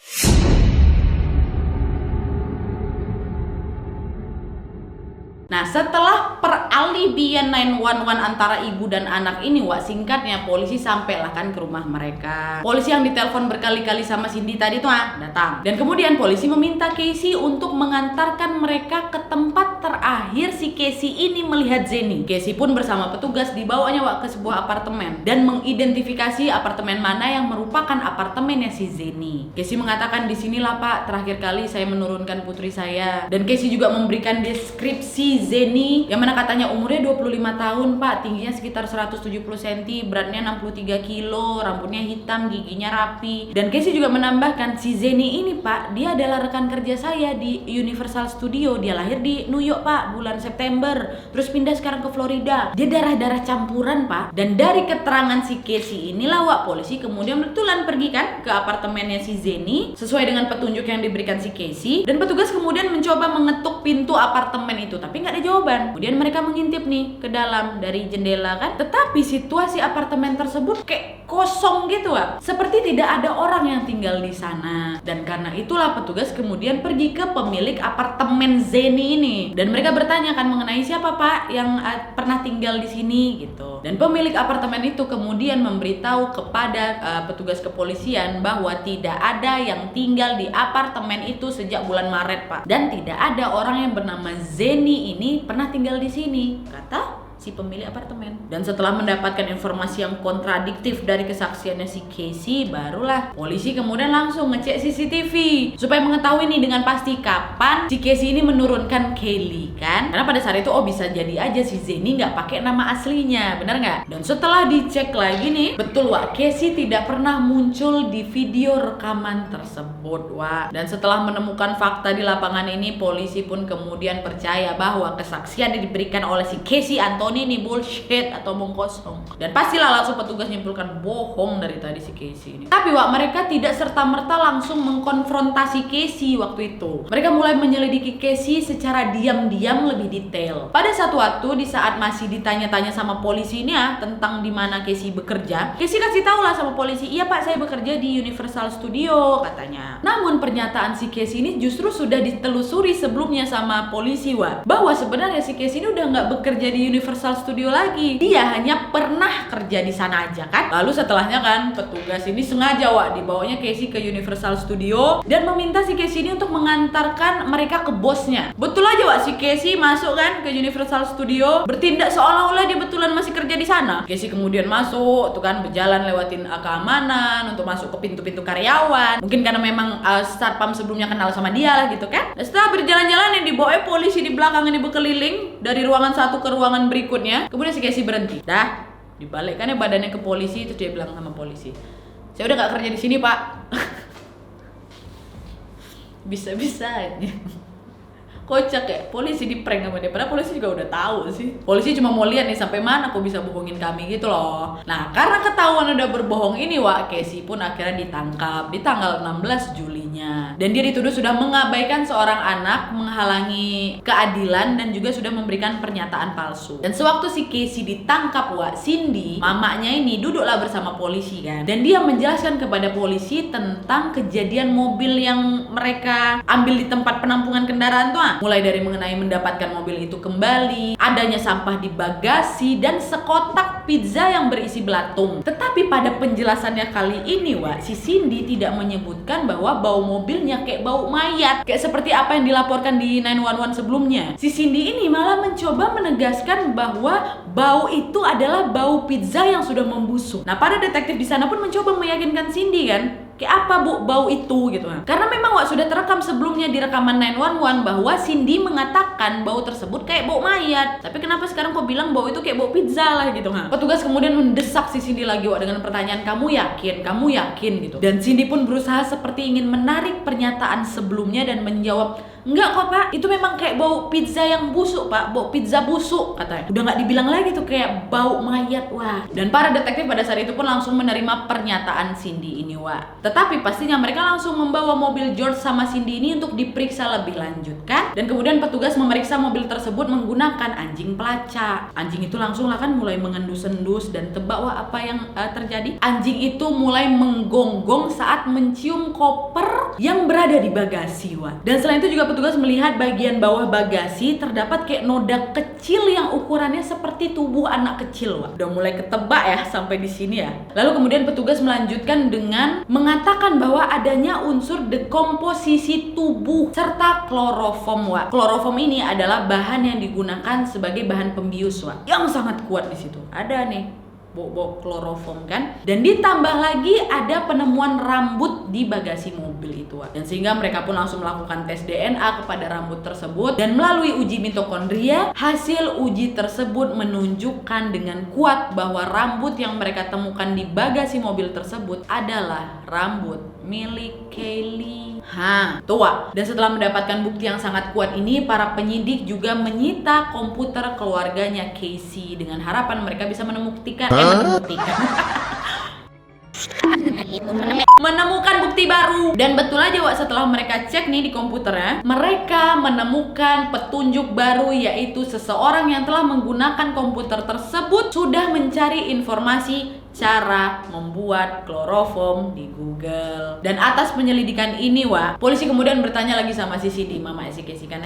Nah setelah peralibian 911 antara ibu dan anak ini Wak, singkatnya polisi sampailah kan ke rumah mereka. Polisi yang ditelepon berkali-kali sama Cindy tadi tuh datang. Dan kemudian polisi meminta Casey untuk mengantarkan mereka ke tempat terakhir si Casey ini melihat Zenny. Casey pun bersama petugas dibawanya Wak ke sebuah apartemen dan mengidentifikasi apartemen mana yang merupakan apartemennya si Zenny. Casey mengatakan, "Disinilah Pak terakhir kali saya menurunkan putri saya." Dan Casey juga memberikan deskripsi Zenny yang mana katanya umurnya 25 tahun Pak, tingginya sekitar 170 cm, beratnya 63 kilo, rambutnya hitam, giginya rapi. Dan Casey juga menambahkan si Zenny ini Pak, dia adalah rekan kerja saya di Universal Studio. Dia lahir di New York Pak bulan September, terus pindah sekarang ke Florida. Dia darah-darah campuran Pak. Dan dari keterangan si Casey inilah Wak, polisi kemudian betulan pergi kan ke apartemennya si Zenny sesuai dengan petunjuk yang diberikan si Casey. Dan petugas kemudian mencoba mengetuk pintu apartemen itu, tapi nggak ada jawaban. Kemudian mereka mengintip nih ke dalam dari jendela kan, tetapi situasi apartemen tersebut kayak kosong gitu, Wak. Seperti tidak ada orang yang tinggal di sana. Dan karena itulah petugas kemudian pergi ke pemilik apartemen Zeni ini, dan mereka bertanya kan mengenai siapa Pak yang pernah tinggal di sini gitu. Dan pemilik apartemen itu kemudian memberitahu kepada petugas kepolisian bahwa tidak ada yang tinggal di apartemen itu sejak bulan Maret, Pak. Dan tidak ada orang yang bernama Zeni ini pernah tinggal di sini, kata si pemilik apartemen. Dan setelah mendapatkan informasi yang kontradiktif dari kesaksiannya si Casey, barulah polisi kemudian langsung ngecek CCTV supaya mengetahui nih dengan pasti kapan si Casey ini menurunkan Kelly kan. Karena pada saat itu bisa jadi aja si Zeni nggak pakai nama aslinya, bener nggak? Dan setelah dicek lagi nih, betul Wak, Casey tidak pernah muncul di video rekaman tersebut, Wak. Dan setelah menemukan fakta di lapangan ini, polisi pun kemudian percaya bahwa kesaksian yang diberikan oleh si Casey Anthony ini bullshit atau omong kosong. Dan pastilah langsung petugas nyimpulkan bohong dari tadi si Casey ini. Tapi Wak, mereka tidak serta-merta langsung mengkonfrontasi Casey waktu itu. Mereka mulai menyelidiki Casey secara diam-diam lebih detail. Pada satu waktu di saat masih ditanya-tanya sama polisi ini tentang di mana Casey bekerja, Casey kasih tahu lah sama polisi, "Iya Pak, saya bekerja di Universal Studio," katanya. Namun pernyataan si Casey ini justru sudah ditelusuri sebelumnya sama polisi, Wak, bahwa sebenarnya si Casey ini udah nggak bekerja di Universal Studio lagi. Dia hanya pernah kerja di sana aja kan. Lalu setelahnya kan petugas ini sengaja Wak dibawanya Casey ke Universal Studio dan meminta si Casey ini untuk mengantarkan mereka ke bosnya. Betul aja Wak, si Casey masuk kan ke Universal Studio bertindak seolah-olah dia betulan masih kerja di sana. Casey kemudian masuk tuh kan, berjalan lewatin keamanan untuk masuk ke pintu-pintu karyawan. Mungkin karena memang satpam sebelumnya kenal sama dia lah gitu kan. Dan setelah berjalan-jalan yang dibawa polisi di belakang ini berkeliling dari ruangan satu ke ruangan berikutnya. Kemudian si Casey berhenti. Dah, dibalikkannya badannya ke polisi, terus dia bilang sama polisi, "Saya udah gak kerja di sini, Pak." Bisa-bisa aja. Kocak ya, polisi di prank sama dia. Padahal polisi juga udah tahu sih. Polisi cuma mau lihat nih sampai mana kok bisa bohongin kami gitu loh. Nah, karena ketahuan udah berbohong ini, Wak, Casey pun akhirnya ditangkap di tanggal 16 Julinya. Dan dia dituduh sudah mengabaikan seorang anak, menghalangi keadilan, dan juga sudah memberikan pernyataan palsu. Dan sewaktu si Casey ditangkap, Wak, Cindy, mamanya ini duduklah bersama polisi kan. Dan dia menjelaskan kepada polisi tentang kejadian mobil yang mereka ambil di tempat penampungan kendaraan tuh. Mulai dari mengenai mendapatkan mobil itu kembali, adanya sampah di bagasi, dan sekotak pizza yang berisi belatung. Tetapi pada penjelasannya kali ini, Wak, si Cindy tidak menyebutkan bahwa bau mobilnya kayak bau mayat, kayak seperti apa yang dilaporkan di 911 sebelumnya. Si Cindy ini malah mencoba menegaskan bahwa bau itu adalah bau pizza yang sudah membusuk. Nah, para detektif di sana pun mencoba meyakinkan Cindy kan, kayak apa Bu bau itu gitu kan. Karena memang Wak sudah terekam sebelumnya di rekaman 911 bahwa Cindy mengatakan bau tersebut kayak bau mayat. Tapi kenapa sekarang kok bilang bau itu kayak bau pizza lah gitu kan. Petugas kemudian mendesak si Cindy lagi Wak dengan pertanyaan, "Kamu yakin? Kamu yakin?" gitu. Dan Cindy pun berusaha seperti ingin menarik pernyataan sebelumnya dan menjawab, "Enggak kok Pak, itu memang kayak bau pizza yang busuk Pak, bau pizza busuk," katanya. Udah nggak dibilang lagi tuh kayak bau mayat, Wah. Dan para detektif pada saat itu pun langsung menerima pernyataan Cindy ini, Wah. Tetapi pastinya mereka langsung membawa mobil George sama Cindy ini untuk diperiksa lebih lanjut kan. Dan kemudian petugas memeriksa mobil tersebut menggunakan anjing pelacak. Anjing itu langsung lah kan mulai mengendus-endus, dan tebak Wah apa yang terjadi? Anjing itu mulai menggonggong saat mencium koper yang berada di bagasi, Wah. Dan selain itu juga petugas melihat bagian bawah bagasi terdapat kayak noda kecil yang ukurannya seperti tubuh anak kecil, Wah. Udah mulai ketebak ya sampai di sini ya. Lalu kemudian petugas melanjutkan dengan mengatakan bahwa adanya unsur dekomposisi tubuh serta kloroform, Wak. Kloroform ini adalah bahan yang digunakan sebagai bahan pembius, Wak, yang sangat kuat di situ. Ada nih bau kloroform kan. Dan ditambah lagi ada penemuan rambut di bagasi mobil itu, Wak. Dan sehingga mereka pun langsung melakukan tes DNA kepada rambut tersebut, dan melalui uji mitokondria, hasil uji tersebut menunjukkan dengan kuat bahwa rambut yang mereka temukan di bagasi mobil tersebut adalah rambut milik Kelly. Tuh, Wak. Dan setelah mendapatkan bukti yang sangat kuat ini, para penyidik juga menyita komputer keluarganya Casey dengan harapan mereka bisa menemukan itu menemukan bukti baru. Dan betul aja Wak, setelah mereka cek nih di komputernya, mereka menemukan petunjuk baru, yaitu seseorang yang telah menggunakan komputer tersebut sudah mencari informasi cara membuat kloroform di Google. Dan atas penyelidikan ini Wak, polisi kemudian bertanya lagi sama si Cindy, mama si Casey kan,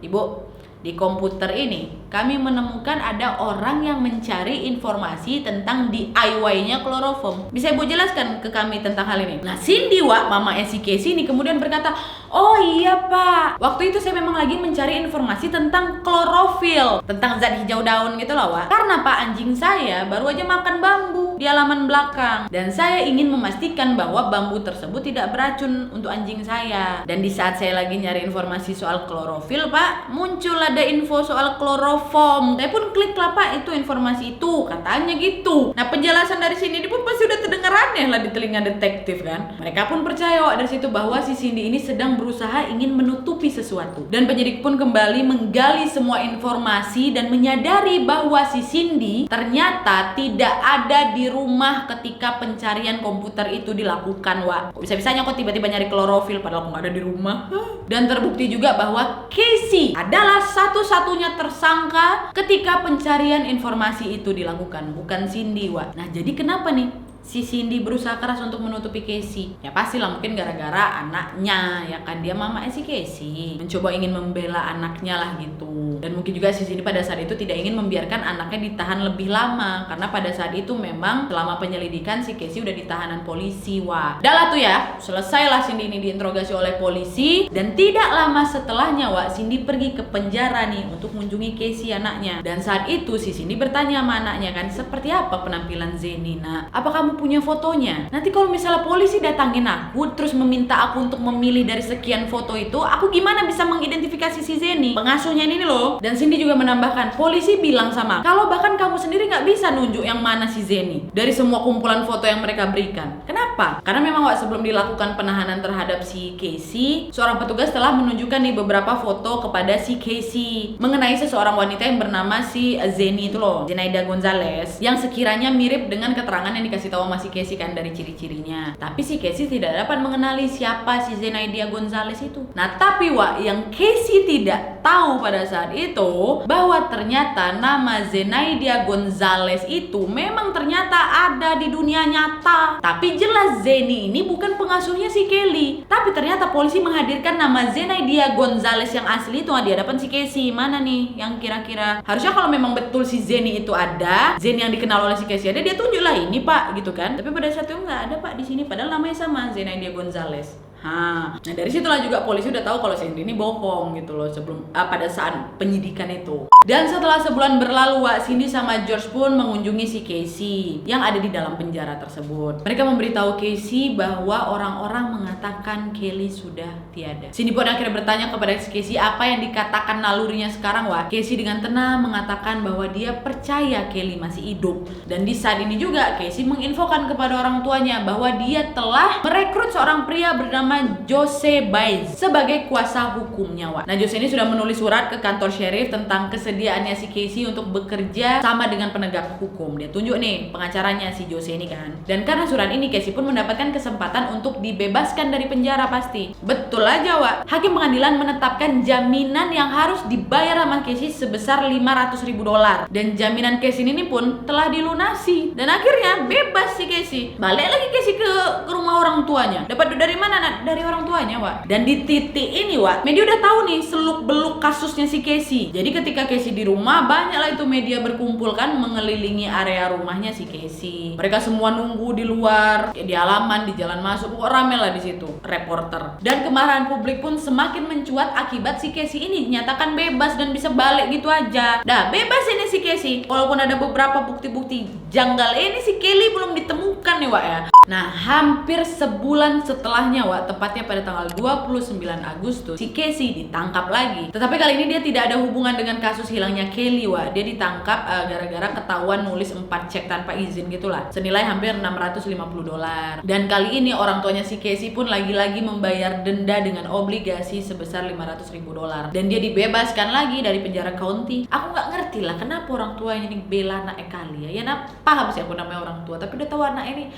ibu, di komputer ini kami menemukan ada orang yang mencari informasi tentang DIY-nya kloroform. Bisa ibu jelaskan ke kami tentang hal ini? Nah Cindy Wak, mama si Casey ini kemudian berkata, oh iya pak, waktu itu saya memang lagi mencari informasi tentang klorofil, tentang zat hijau daun gitu loh Wak. Karena pak, anjing saya baru aja makan bambu di halaman belakang, dan saya ingin memastikan bahwa bambu tersebut tidak beracun untuk anjing saya. Dan di saat saya lagi nyari informasi soal klorofil pak, muncul ada info soal kloroform. Saya pun klik lah pak, itu informasi itu katanya gitu. Nah penjelasan dari sini pun pasti udah terdengar aneh lah di telinga detektif kan. Mereka pun percaya Wak dari situ bahwa si Cindy ini sedang berusaha ingin menutupi sesuatu. Dan penyidik pun kembali menggali semua informasi dan menyadari bahwa si Cindy ternyata tidak ada di rumah ketika pencarian komputer itu dilakukan Wak. Bisa-bisanya kok tiba-tiba nyari klorofil padahal nggak ada di rumah. Dan terbukti juga bahwa Casey adalah satu-satunya tersangka ketika pencarian informasi itu dilakukan, bukan Cindy Wak. Nah jadi kenapa nih si Cindy berusaha keras untuk menutupi Casey? Ya pastilah mungkin gara-gara anaknya, ya kan, dia mama si Casey mencoba ingin membela anaknya lah gitu. Dan mungkin juga si Cindy pada saat itu tidak ingin membiarkan anaknya ditahan lebih lama, karena pada saat itu memang selama penyelidikan si Casey udah di tahanan polisi Wak. Udah lah tuh ya, selesailah Cindy ini diinterogasi oleh polisi. Dan tidak lama setelahnya Wak, Cindy pergi ke penjara nih untuk mengunjungi Casey anaknya. Dan saat itu si Cindy bertanya sama anaknya kan, seperti apa penampilan Zeni? Nah, apa kamu punya fotonya? Nanti kalau misalnya polisi datangin aku terus meminta aku untuk memilih dari sekian foto itu, aku gimana bisa mengidentifikasi si Zeni, pengasuhnya ini loh. Dan Cindy juga menambahkan, polisi bilang sama kalau bahkan kamu sendiri nggak bisa nunjuk yang mana si Zeni dari semua kumpulan foto yang mereka berikan. Kenapa? Karena memang Wak, sebelum dilakukan penahanan terhadap si Casey, seorang petugas telah menunjukkan nih beberapa foto kepada si Casey mengenai seseorang wanita yang bernama si Zeni itu loh, Zenaida Gonzalez, yang sekiranya mirip dengan keterangan yang dikasih tahu sama si Casey kan dari ciri-cirinya. Tapi si Casey tidak dapat mengenali siapa si Zenaida Gonzalez itu. Nah tapi Wak, yang Casey tidak tahu pada saat itu bahwa ternyata nama Zenaida Gonzalez itu memang ternyata ada di dunia nyata. Tapi jelas Zeni ini bukan pengasuhnya si Kelly. Tapi ternyata polisi menghadirkan nama Zenaida Gonzalez yang asli itu di hadapan si Casey. Mana nih yang kira-kira harusnya kalau memang betul si Zeni itu ada, Zeni yang dikenal oleh si Casey ada, dia tunjuklah ini pak gitu kan. Tapi pada saat itu nggak ada pak di sini, padahal namanya sama, Zenaida Gonzalez. Nah dari situlah juga polisi udah tahu kalau Cindy ini bohong gitu loh sebelum pada saat penyidikan itu. Dan setelah sebulan berlalu Wak, Cindy sama George pun mengunjungi si Casey yang ada di dalam penjara tersebut. Mereka memberitahu Casey bahwa orang-orang mengatakan Kelly sudah tiada. Cindy pun akhirnya bertanya kepada si Casey apa yang dikatakan nalurinya sekarang Wak. Casey dengan tenang mengatakan bahwa dia percaya Kelly masih hidup. Dan di saat ini juga Casey menginfokan kepada orang tuanya bahwa dia telah merekrut seorang pria bernama Jose Baez sebagai kuasa hukumnya Wak. Nah Jose ini sudah menulis surat ke kantor sheriff tentang kesediaannya si Casey untuk bekerja sama dengan penegak hukum. Dia tunjuk nih pengacaranya si Jose ini kan. Dan karena surat ini Casey pun mendapatkan kesempatan untuk dibebaskan dari penjara pasti. Betul aja Wak, hakim pengadilan menetapkan jaminan yang harus dibayar sama Casey sebesar $500.000. Dan jaminan Casey ini pun telah dilunasi. Dan akhirnya bebas si Casey. Balik lagi Casey ke rumah orang tuanya. Dapat dari mana Nat? Dari orang tuanya Wak. Dan di titik ini Wak, media udah tahu nih seluk beluk kasusnya si Casey. Jadi ketika Casey di rumah, banyaklah itu media berkumpul kan mengelilingi area rumahnya si Casey. Mereka semua nunggu di luar, di halaman, di jalan masuk, kok rame lah di situ reporter. Dan kemarahan publik pun semakin mencuat akibat si Casey ini dinyatakan bebas dan bisa balik gitu aja. Dah bebas ini si Casey. Walaupun ada beberapa bukti-bukti janggal ini si Kelly belum ditemukan nih Wak ya. Nah hampir sebulan setelahnya Wak, tepatnya pada tanggal 29 Agustus, si Casey ditangkap lagi. Tetapi kali ini dia tidak ada hubungan dengan kasus hilangnya Kelly Wak. Dia ditangkap gara-gara ketahuan nulis 4 cek tanpa izin gitulah, senilai hampir $650. Dan kali ini orang tuanya si Casey pun lagi-lagi membayar denda dengan obligasi sebesar $500.000. Dan dia dibebaskan lagi dari penjara county. Aku nggak ngerti lah kenapa orang tuanya ini bela anaknya kali ya. Ya paham sih aku namanya orang tua, tapi udah tahu anak ini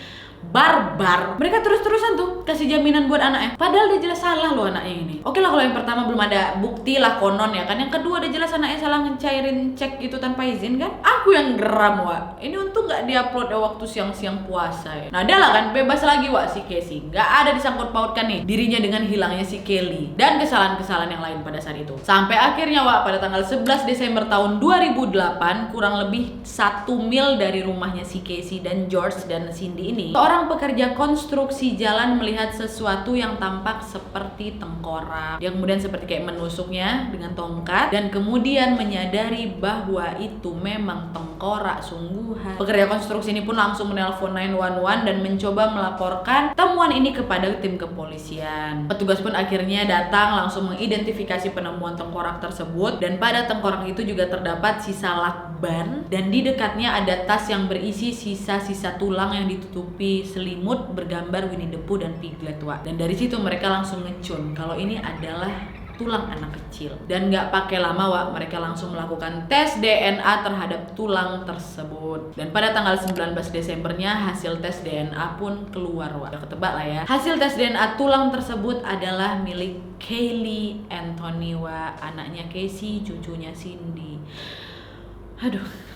barbar. Mereka terus-terusan tuh kasih jaminan buat anaknya. Padahal dia jelas salah loh anaknya ini. Oke lah kalau yang pertama belum ada bukti lah konon ya kan. Yang kedua dia jelas anaknya salah ngecairin cek gitu tanpa izin kan. Aku yang geram Wak. Ini untung gak diupload ya waktu siang-siang puasa ya. Nah adalah kan bebas lagi Wak si Casey. Gak ada disangkut pautkan nih dirinya dengan hilangnya si Kelly dan kesalahan-kesalahan yang lain pada saat itu. Sampai akhirnya Wak pada tanggal 11 Desember tahun 2008 kurang lebih 1 mil dari rumahnya si Casey dan George dan Cindy ini, seorang pekerja konstruksi jalan melihat sesuatu yang tampak seperti tengkorak. Dia kemudian seperti kayak menusuknya dengan tongkat dan kemudian menyadari bahwa itu memang tengkorak sungguhan. Pekerja konstruksi ini pun langsung menelpon 911 dan mencoba melaporkan temuan ini kepada tim kepolisian. Petugas pun akhirnya datang langsung mengidentifikasi penemuan tengkorak tersebut dan pada tengkorak itu juga terdapat sisa lakban dan di dekatnya ada tas yang berisi sisa-sisa tulang yang ditutupi selimut bergambar Winnie the Pooh dan Piglet Wak. Dan dari situ mereka langsung ngecun kalau ini adalah tulang anak kecil. Dan nggak pakai lama Wak, mereka langsung melakukan tes DNA terhadap tulang tersebut. Dan pada tanggal 19 Desembernya hasil tes DNA pun keluar Wak. Udah ketebak lah ya. Hasil tes DNA tulang tersebut adalah milik Kaylee Anthony Wak, anaknya Casey, cucunya Cindy. Aduh.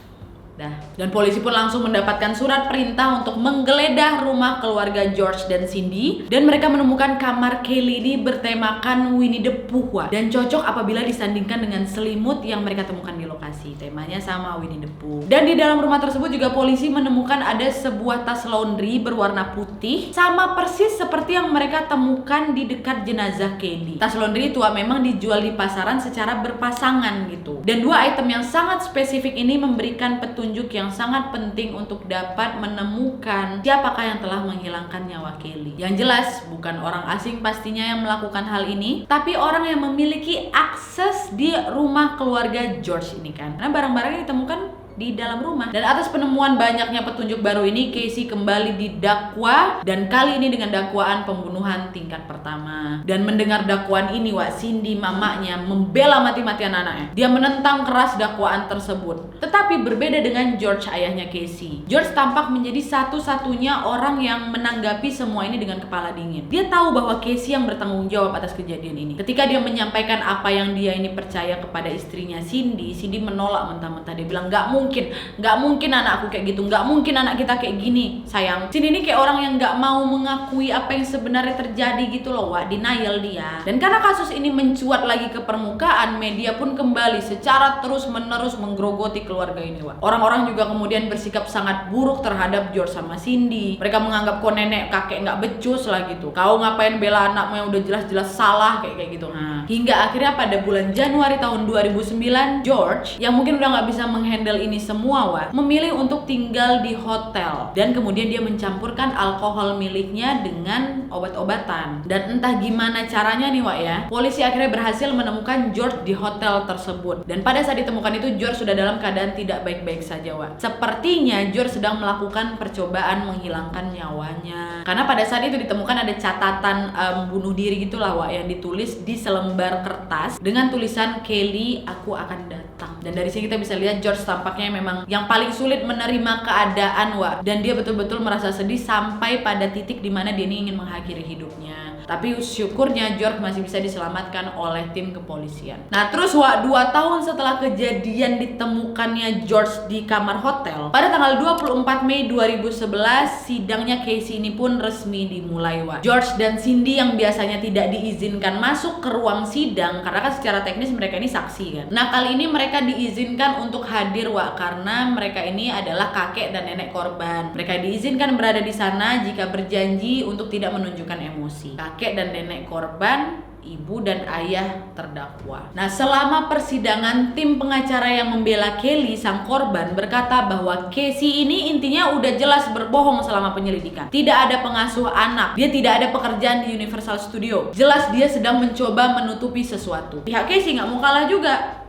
Dan polisi pun langsung mendapatkan surat perintah untuk menggeledah rumah keluarga George dan Cindy dan mereka menemukan kamar Kelly ini bertemakan Winnie the Pooh dan cocok apabila disandingkan dengan selimut yang mereka temukan di lokasi. Temanya sama Winnie the Pooh. Dan di dalam rumah tersebut juga polisi menemukan ada sebuah tas laundry berwarna putih sama persis seperti yang mereka temukan di dekat jenazah Kelly. Tas laundry itu memang dijual di pasaran secara berpasangan gitu. Dan dua item yang sangat spesifik ini memberikan petunjuk yang sangat penting untuk dapat menemukan siapakah yang telah menghilangkan nyawa Kelly. Yang jelas bukan orang asing pastinya yang melakukan hal ini, tapi orang yang memiliki akses di rumah keluarga George ini kan. Karena barang-barang yang ditemukan di dalam rumah. Dan atas penemuan banyaknya petunjuk baru ini, Casey kembali didakwa dan kali ini dengan dakwaan pembunuhan tingkat pertama. Dan mendengar dakwaan ini, Wak, Cindy mamanya membela mati-matian anaknya. Dia menentang keras dakwaan tersebut. Tetapi berbeda dengan George, ayahnya Casey. George tampak menjadi satu-satunya orang yang menanggapi semua ini dengan kepala dingin. Dia tahu bahwa Casey yang bertanggung jawab atas kejadian ini. Ketika dia menyampaikan apa yang dia ini percaya kepada istrinya Cindy, Cindy menolak mentah-mentah. Dia bilang, nggak mungkin anakku kayak gitu, nggak mungkin anak kita kayak gini, sayang. Cindy ini kayak orang yang nggak mau mengakui apa yang sebenarnya terjadi gitu loh, Wak. Denial dia. Dan karena kasus ini mencuat lagi ke permukaan, media pun kembali secara terus-menerus menggerogoti keluarga ini, Wak. Orang-orang juga kemudian bersikap sangat buruk terhadap George sama Cindy. Mereka menganggap kok nenek kakek nggak becus lah gitu. Kau ngapain bela anakmu yang udah jelas-jelas salah kayak gitu. Nah, hingga akhirnya pada bulan Januari tahun 2009, George yang mungkin udah nggak bisa menghandle ini semua, Wak, memilih untuk tinggal di hotel dan kemudian dia mencampurkan alkohol miliknya dengan obat-obatan. Dan entah gimana caranya nih, Wak, ya, polisi akhirnya berhasil menemukan George di hotel tersebut. Dan pada saat ditemukan itu George sudah dalam keadaan tidak baik-baik saja, Wak. Sepertinya George sedang melakukan percobaan menghilangkan nyawanya. Karena pada saat itu ditemukan ada catatan bunuh diri gitulah, Wak, yang ditulis di selembar kertas dengan tulisan Kelly, aku akan datang. Dan dari sini kita bisa lihat George tampaknya memang yang paling sulit menerima keadaan, Wak. Dan dia betul-betul merasa sedih sampai pada titik dimana dia ini ingin mengakhiri hidupnya. Tapi syukurnya George masih bisa diselamatkan oleh tim kepolisian. Nah terus, Wak, 2 tahun setelah kejadian ditemukannya George di kamar hotel, pada tanggal 24 Mei 2011 sidangnya Casey ini pun resmi dimulai, Wak. George dan Cindy yang biasanya tidak diizinkan masuk ke ruang sidang karena kan secara teknis mereka ini saksi kan. Nah kali ini mereka diizinkan untuk hadir, Wak, karena mereka ini adalah kakek dan nenek korban. Mereka diizinkan berada di sana jika berjanji untuk tidak menunjukkan emosi. Kakek dan nenek korban, ibu dan ayah terdakwa. Nah, selama persidangan, tim pengacara yang membela Kelly sang korban berkata bahwa Casey ini intinya udah jelas berbohong selama penyelidikan. Tidak ada pengasuh anak, dia tidak ada pekerjaan di Universal Studio. Jelas dia sedang mencoba menutupi sesuatu. Pihak Casey nggak mau kalah juga.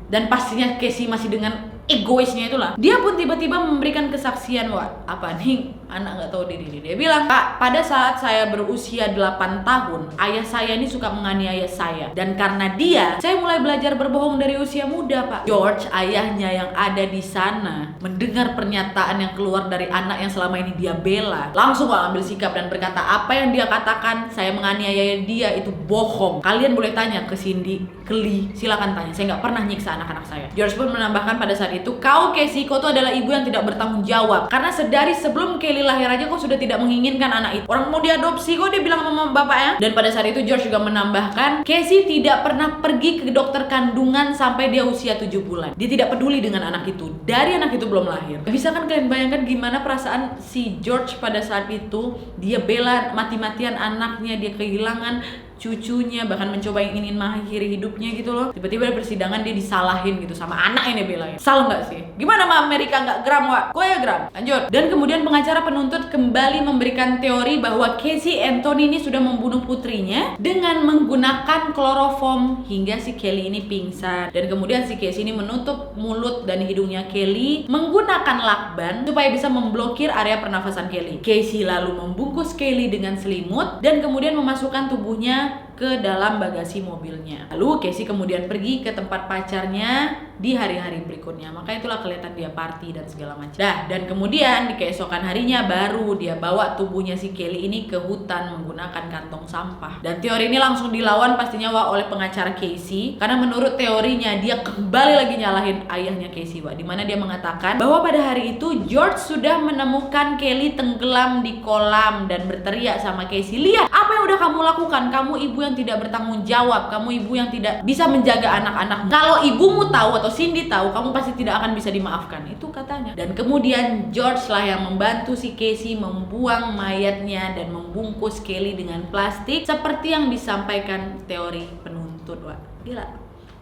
Dan pastinya Casey masih dengan egoisnya itulah. Dia pun tiba-tiba memberikan kesaksian, wah apa nih, anak nggak tahu diri. Dia bilang, Kak, pada saat saya berusia 8 tahun, ayah saya ini suka menganiaya saya. Dan karena dia, saya mulai belajar berbohong dari usia muda, Pak. George, ayahnya yang ada di sana, mendengar pernyataan yang keluar dari anak yang selama ini dia bela, langsung ambil sikap dan berkata, apa yang dia katakan, saya menganiaya dia, itu bohong. Kalian boleh tanya ke Cindy, Kelly, silakan tanya. Saya nggak pernah nyiksa anak-anak saya. George pun menambahkan pada saat itu, kau Casey, kau tuh adalah ibu yang tidak bertanggung jawab. Karena sedari sebelum Kelly lahir aja kau sudah tidak menginginkan anak itu. Orang mau diadopsi kok, dia bilang sama bapaknya. Dan pada saat itu George juga menambahkan, Casey tidak pernah pergi ke dokter kandungan sampai dia usia 7 bulan. Dia tidak peduli dengan anak itu dari anak itu belum lahir. Bisa kan kalian bayangkan gimana perasaan si George pada saat itu? Dia bela mati-matian anaknya, dia kehilangan cucunya, bahkan mencoba yang ingin mengakhiri hidupnya gitu loh. Tiba-tiba di persidangan dia disalahin gitu sama anak ini belain. Salah nggak sih? Gimana sama Amerika nggak geram, Wak? Gue ya geram. Lanjut. Dan kemudian pengacara penuntut kembali memberikan teori bahwa Casey Anthony ini sudah membunuh putrinya dengan menggunakan kloroform hingga si Kelly ini pingsan. Dan kemudian si Casey ini menutup mulut dan hidungnya Kelly menggunakan lakban supaya bisa memblokir area pernafasan Kelly. Casey lalu membungkus Kelly dengan selimut dan kemudian memasukkan tubuhnya ke dalam bagasi mobilnya. Lalu Casey kemudian pergi ke tempat pacarnya di hari-hari berikutnya. Maka itulah kelihatan dia party dan segala macam. Dan kemudian di keesokan harinya baru dia bawa tubuhnya si Kelly ini ke hutan menggunakan kantong sampah. Dan teori ini langsung dilawan pastinya oleh pengacara Casey, karena menurut teorinya dia kembali lagi nyalahin ayahnya Casey, di mana dia mengatakan bahwa pada hari itu George sudah menemukan Kelly tenggelam di kolam dan berteriak sama Casey, lihat apa yang udah kamu lakukan, kamu ibu yang tidak bertanggung jawab, kamu ibu yang tidak bisa menjaga anak-anakmu. Kalau ibumu tahu atau Cindy tahu, kamu pasti tidak akan bisa dimaafkan. Itu katanya. Dan kemudian George lah yang membantu si Casey membuang mayatnya dan membungkus Kelly dengan plastik seperti yang disampaikan teori penuntut. Wah, gila.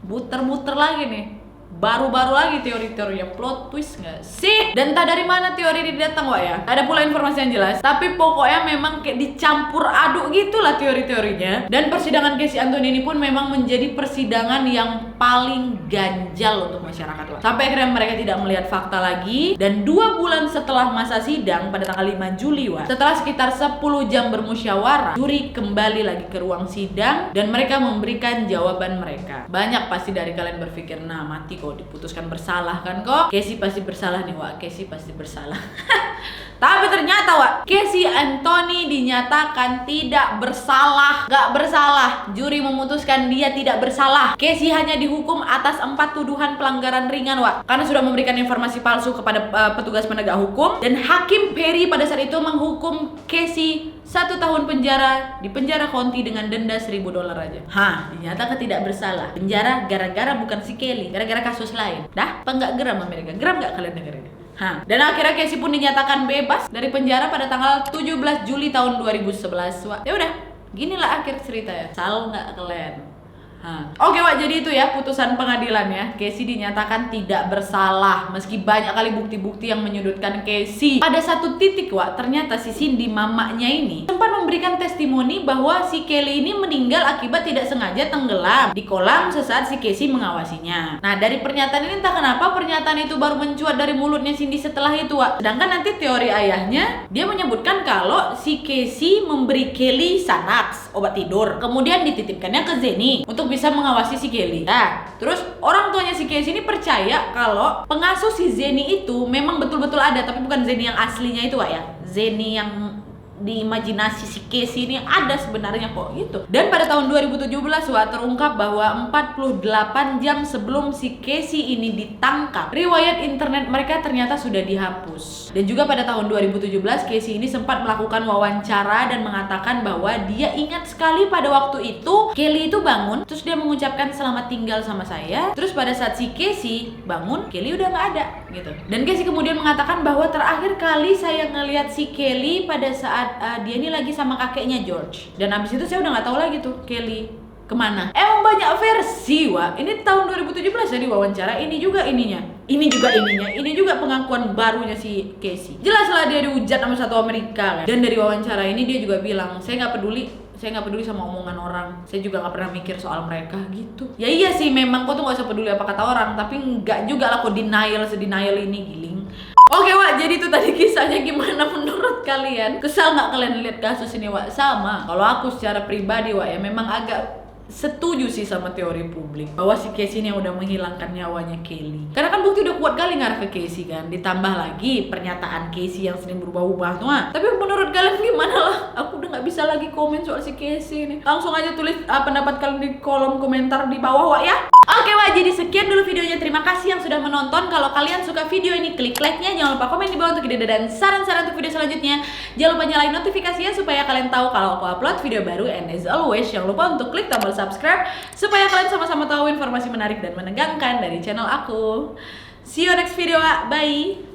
Muter-muter lagi nih. Baru-baru lagi teori-teorinya, plot twist nggak sih? Dan tak dari mana teori ini datang, Wak ya? Ada pula informasi yang jelas, tapi pokoknya memang kayak dicampur aduk gitulah teori-teorinya. Dan persidangan Casey Anthony ini pun memang menjadi persidangan yang paling ganjal untuk masyarakat, Wak. Sampai akhirnya mereka tidak melihat fakta lagi. Dan 2 bulan setelah masa sidang pada tanggal 5 Juli, Wak, setelah sekitar 10 jam bermusyawarah, juri kembali lagi ke ruang sidang dan mereka memberikan jawaban mereka. Banyak pasti dari kalian berpikir, nah mati kok diputuskan bersalah kan kok. Casey pasti bersalah nih, Wak. Casey pasti bersalah. Tapi ternyata, Wak, Casey Anthony dinyatakan tidak bersalah. Gak bersalah. Juri memutuskan dia tidak bersalah. Casey hanya dihukum atas 4 tuduhan pelanggaran ringan, Wak, karena sudah memberikan informasi palsu kepada petugas penegak hukum. Dan Hakim Perry pada saat itu menghukum Casey 1 tahun penjara di penjara county dengan denda $1.000 aja. Dinyatakan tidak bersalah. Penjara gara-gara bukan si Kelly, gara-gara kasus lain. Dah, apa nggak geram Amerika? Geram nggak kalian dengerin? Dan akhirnya Casey pun dinyatakan bebas dari penjara pada tanggal 17 Juli tahun 2011. Wah, ya udah, ginilah akhir cerita ya. Salah nggak kalian? Oke, Wak, jadi itu ya putusan pengadilannya. Casey dinyatakan tidak bersalah meski banyak kali bukti-bukti yang menyudutkan Casey. Pada satu titik, Wak, ternyata si Cindy, mamanya ini, sempat memberikan testimoni bahwa si Kelly ini meninggal akibat tidak sengaja tenggelam di kolam sesaat si Casey mengawasinya. Nah, dari pernyataan ini entah kenapa pernyataan itu baru mencuat dari mulutnya Cindy setelah itu, Wak. Sedangkan nanti teori ayahnya, dia menyebutkan kalau si Casey memberi Kelly Xanax, obat tidur, kemudian dititipkannya ke Zeni untuk bisa mengawasi si Kelly. Nah, terus orang tuanya si Casey ini percaya kalau pengasuh si Zeni itu memang betul-betul ada, tapi bukan Zeni yang aslinya itu, Wak ya. Zeni yang di imajinasi si Casey ini ada sebenarnya kok gitu. Dan pada tahun 2017, Wak, terungkap bahwa 48 jam sebelum si Casey ini ditangkap, riwayat internet mereka ternyata sudah dihapus. Dan juga pada tahun 2017, Casey ini sempat melakukan wawancara dan mengatakan bahwa dia ingat sekali pada waktu itu Kelly itu bangun, terus dia mengucapkan selamat tinggal sama saya. Terus pada saat si Casey bangun, Kelly udah nggak ada gitu. Dan Casey kemudian mengatakan bahwa terakhir kali saya ngelihat si Kelly pada saat dia ini lagi sama kakeknya George. Dan abis itu saya udah nggak tahu lagi tuh Kelly kemana. Emang banyak versi, Wak. Ini tahun 2017 jadi wawancara. Ini juga ininya. Ini juga ininya. Ini juga pengakuan barunya si Casey. Jelas lah dia dihujat sama satu Amerika kan. Dan dari wawancara ini dia juga bilang, saya nggak peduli Saya nggak peduli sama omongan orang. Saya juga nggak pernah mikir soal mereka gitu. Ya iya sih, memang kau tuh nggak usah peduli apa kata orang, tapi nggak juga lah kok sedenial ini, giling. Oke Wak, jadi itu tadi kisahnya. Gimana menurut kalian? Kesal nggak kalian lihat kasus ini Wak? Sama. Kalau aku secara pribadi Wak ya memang agak setuju sih sama teori publik bahwa si Casey ini yang udah menghilangkan nyawanya Kelly. Karena kan bukti udah kuat kali ngarah ke Casey kan. Ditambah lagi pernyataan Casey yang sering berubah-ubah tuh. Tapi menurut kalian gimana lah? Aku udah nggak bisa lagi komen soal si Casey ini. Langsung aja tulis pendapat kalian di kolom komentar di bawah Wak ya. Oke Wak, jadi sekian dulu videonya. Terima kasih yang sudah menonton. Kalau kalian suka video ini, klik like-nya. Jangan lupa komen di bawah untuk ide dan saran-saran untuk video selanjutnya. Jangan lupa nyalain notifikasinya supaya kalian tahu kalau aku upload video baru. And as always, jangan lupa untuk klik tombol subscribe supaya kalian sama-sama tahu informasi menarik dan menegangkan dari channel aku. See you next video, Wak. Bye.